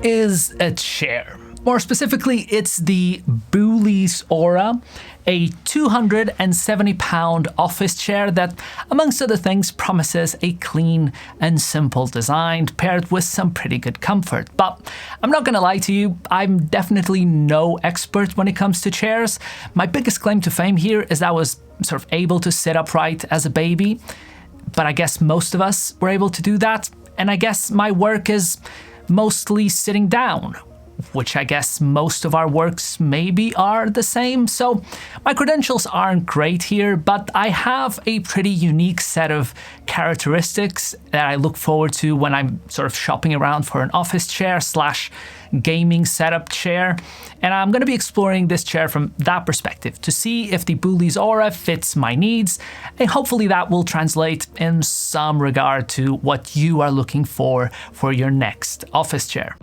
is a chair. More specifically, it's the Boulies Aura, a 270-pound office chair that, amongst other things, promises a clean and simple design paired with some pretty good comfort. But I'm not gonna lie to you, I'm definitely no expert when it comes to chairs. My biggest claim to fame here is that I was sort of able to sit upright as a baby, but I guess most of us were able to do that, and I guess my work is mostly sitting down, which I guess most of our works maybe are the same. So my credentials aren't great here, but I have a pretty unique set of characteristics that I look forward to when I'm sort of shopping around for an office chair slash gaming setup chair. And I'm going to be exploring this chair from that perspective to see if the Boulies Aura fits my needs, and hopefully that will translate in some regard to what you are looking for your next office chair.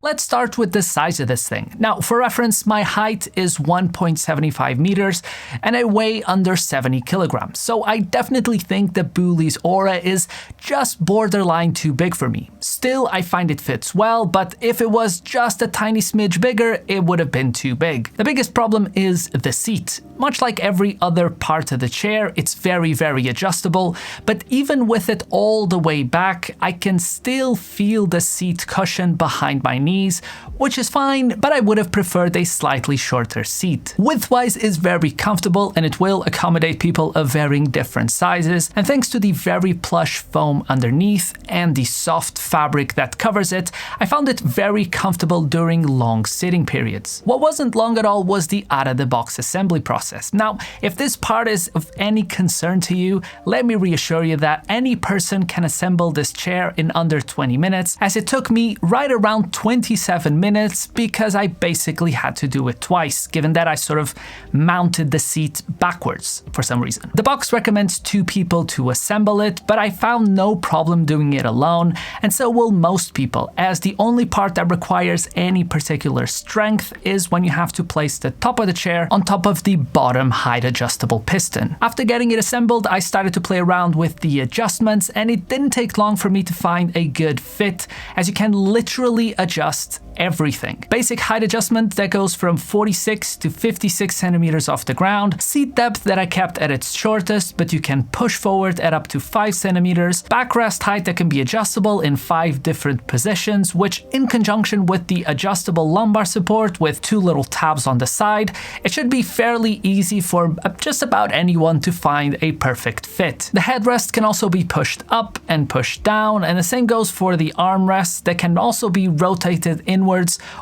Let's start with the size of this thing. Now, for reference, my height is 1.75 meters and I weigh under 70 kilograms. So I definitely think the Boulies Aura is just borderline too big for me. Still, I find it fits well, but if it was just a tiny smidge bigger, it would have been too big. The biggest problem is the seat. Much like every other part of the chair, it's very, very adjustable, but even with it all the way back, I can still feel the seat cushion behind my knees, which is fine, but I would have preferred a slightly shorter seat. Width-wise is very comfortable and it will accommodate people of varying different sizes, and thanks to the very plush foam underneath and the soft fabric that covers it, I found it very comfortable during long sitting periods. What wasn't long at all was the out-of-the-box assembly process. Now, if this part is of any concern to you, let me reassure you that any person can assemble this chair in under 20 minutes, as it took me right around 27 minutes because I basically had to do it twice, given that I sort of mounted the seat backwards for some reason. The box recommends 2 people to assemble it, but I found no problem doing it alone, and so will most people, as the only part that requires any particular strength is when you have to place the top of the chair on top of the bottom height adjustable piston. After getting it assembled, I started to play around with the adjustments, and it didn't take long for me to find a good fit, as you can literally adjust everything. Basic height adjustment that goes from 46 to 56 centimeters off the ground, seat depth that I kept at its shortest, but you can push forward at up to 5 centimeters, backrest height that can be adjustable in 5 different positions, which in conjunction with the adjustable lumbar support with 2 little tabs on the side, it should be fairly easy for just about anyone to find a perfect fit. The headrest can also be pushed up and pushed down, and the same goes for the armrest that can also be rotated inwards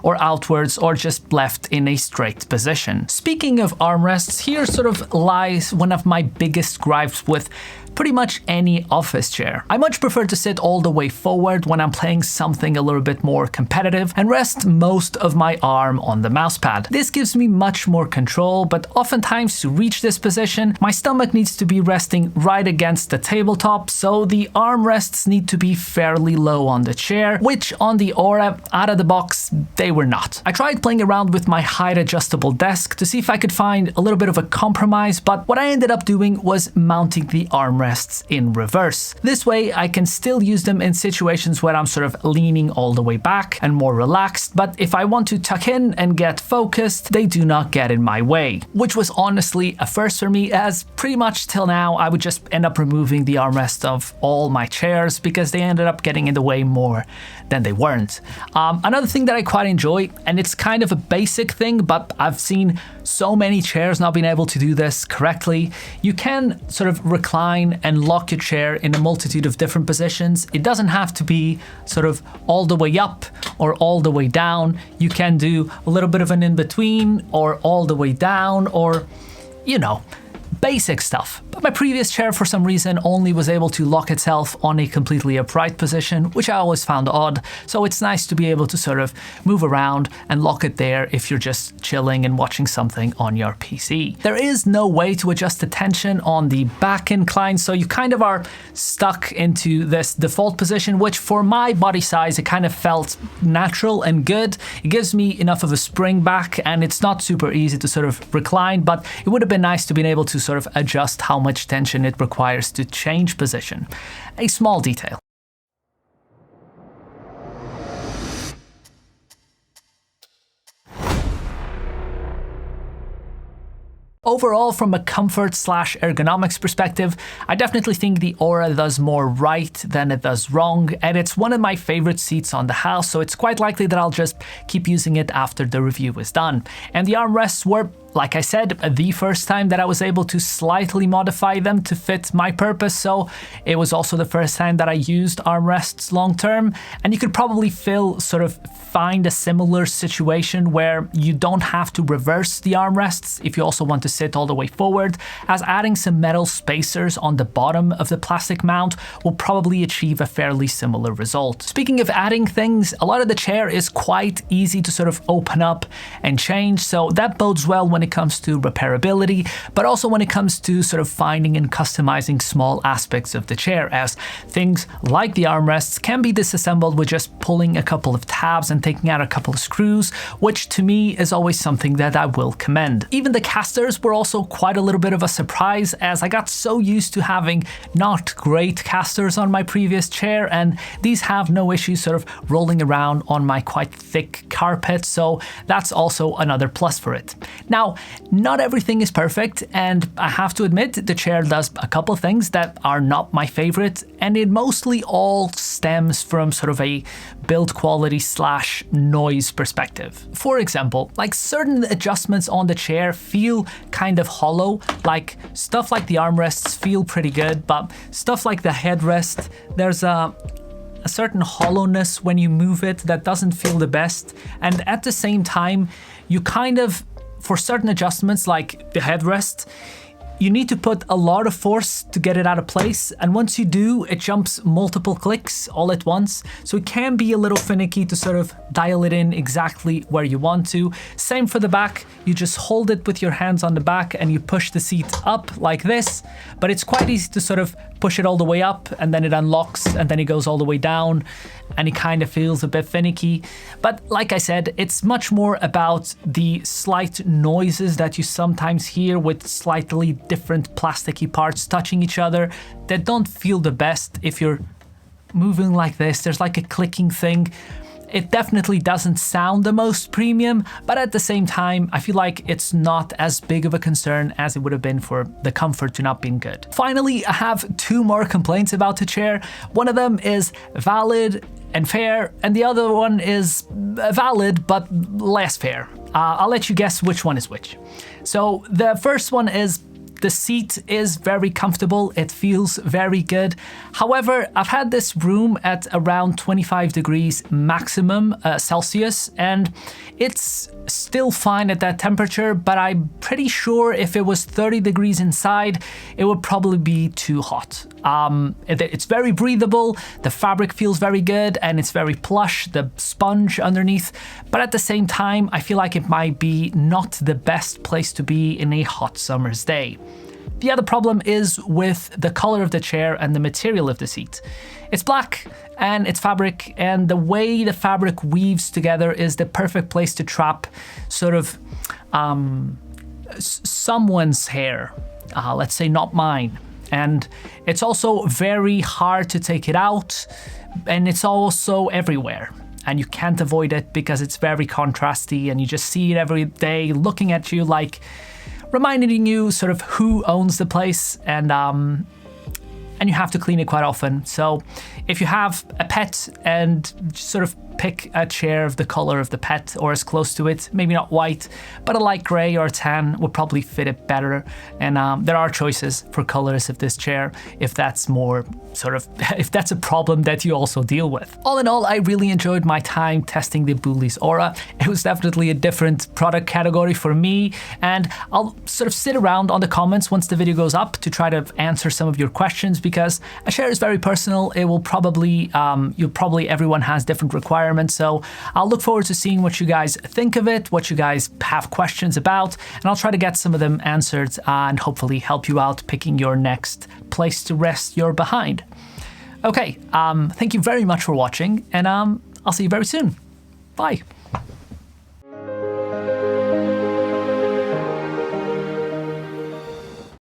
or outwards or just left in a straight position. Speaking of armrests, here sort of lies one of my biggest gripes with pretty much any office chair. I much prefer to sit all the way forward when I'm playing something a little bit more competitive and rest most of my arm on the mousepad. This gives me much more control, but oftentimes to reach this position, my stomach needs to be resting right against the tabletop, so the armrests need to be fairly low on the chair, which on the Aura, out of the box, they were not. I tried playing around with my height adjustable desk to see if I could find a little bit of a compromise, but what I ended up doing was mounting the armrests in reverse. This way I can still use them in situations where I'm sort of leaning all the way back and more relaxed, but if I want to tuck in and get focused, they do not get in my way, which was honestly a first for me, as pretty much till now I would just end up removing the armrest of all my chairs because they ended up getting in the way more than they weren't. Another thing that I quite enjoy, and it's kind of a basic thing, but I've seen so many chairs not being able to do this correctly, you can sort of recline and lock your chair in a multitude of different positions. It doesn't have to be sort of all the way up or all the way down. You can do a little bit of an in-between or all the way down, or, you know, basic stuff. But my previous chair for some reason only was able to lock itself on a completely upright position, which I always found odd, so it's nice to be able to sort of move around and lock it there if you're just chilling and watching something on your PC. There is no way to adjust the tension on the back incline, so you kind of are stuck into this default position, which for my body size, it kind of felt natural and good. It gives me enough of a spring back, and it's not super easy to sort of recline, but it would have been nice to be able to sort of adjust how much tension it requires to change position. A small detail. Overall, from a comfort/ergonomics perspective, I definitely think the Aura does more right than it does wrong, and it's one of my favorite seats on the house, so it's quite likely that I'll just keep using it after the review is done. And the armrests were, like I said, the first time that I was able to slightly modify them to fit my purpose, so it was also the first time that I used armrests long term, and you could probably find a similar situation where you don't have to reverse the armrests if you also want to sit all the way forward, as adding some metal spacers on the bottom of the plastic mount will probably achieve a fairly similar result. Speaking of adding things, a lot of the chair is quite easy to sort of open up and change, so that bodes well when it comes to repairability, but also when it comes to sort of finding and customizing small aspects of the chair, as things like the armrests can be disassembled with just pulling a couple of tabs and taking out a couple of screws, which to me is always something that I will commend. Even the casters were also quite a little bit of a surprise, as I got so used to having not great casters on my previous chair, and these have no issues sort of rolling around on my quite thick carpet, so that's also another plus for it. Now, not everything is perfect, and I have to admit the chair does a couple things that are not my favorite, and it mostly all stems from sort of a build quality / noise perspective. For example, like certain adjustments on the chair feel kind of hollow, like stuff like the armrests feel pretty good, but stuff like the headrest, there's a certain hollowness when you move it that doesn't feel the best, and at the same time, you kind of, for certain adjustments like the headrest, you need to put a lot of force to get it out of place, and once you do, it jumps multiple clicks all at once, so it can be a little finicky to sort of dial it in exactly where you want to. Same for the back, you just hold it with your hands on the back and you push the seat up like this, but it's quite easy to sort of push it all the way up and then it unlocks and then it goes all the way down, and it kind of feels a bit finicky. But like I said, it's much more about the slight noises that you sometimes hear with slightly different plasticky parts touching each other that don't feel the best if you're moving like this. There's like a clicking thing. It definitely doesn't sound the most premium, but at the same time, I feel like it's not as big of a concern as it would have been for the comfort to not being good. Finally, I have 2 more complaints about the chair. One of them is valid and fair, and the other one is valid but less fair. I'll let you guess which one is which. So the first one is the seat is very comfortable, it feels very good. However, I've had this room at around 25 degrees maximum Celsius, and it's still fine at that temperature, but I'm pretty sure if it was 30 degrees inside, it would probably be too hot. It's very breathable, the fabric feels very good, and it's very plush, the sponge underneath, but at the same time, I feel like it might be not the best place to be in a hot summer's day. The other problem is with the color of the chair and the material of the seat. It's black and it's fabric, and the way the fabric weaves together is the perfect place to trap sort of someone's hair, let's say not mine. And it's also very hard to take it out, and it's also everywhere. And you can't avoid it because it's very contrasty, and you just see it every day looking at you, like reminding you sort of who owns the place, and you have to clean it quite often. So if you have a pet and sort of pick a chair of the color of the pet or as close to it. Maybe not white, but a light gray or a tan would probably fit it better. And there are choices for colors of this chair if that's more sort of, if that's a problem that you also deal with. All in all, I really enjoyed my time testing the Boulies Aura. It was definitely a different product category for me, and I'll sort of sit around on the comments once the video goes up to try to answer some of your questions, because a chair is very personal. It will probably, everyone has different requirements, so I'll look forward to seeing what you guys think of it, what you guys have questions about, and I'll try to get some of them answered and hopefully help you out picking your next place to rest your behind. Okay, thank you very much for watching, and I'll see you very soon. Bye.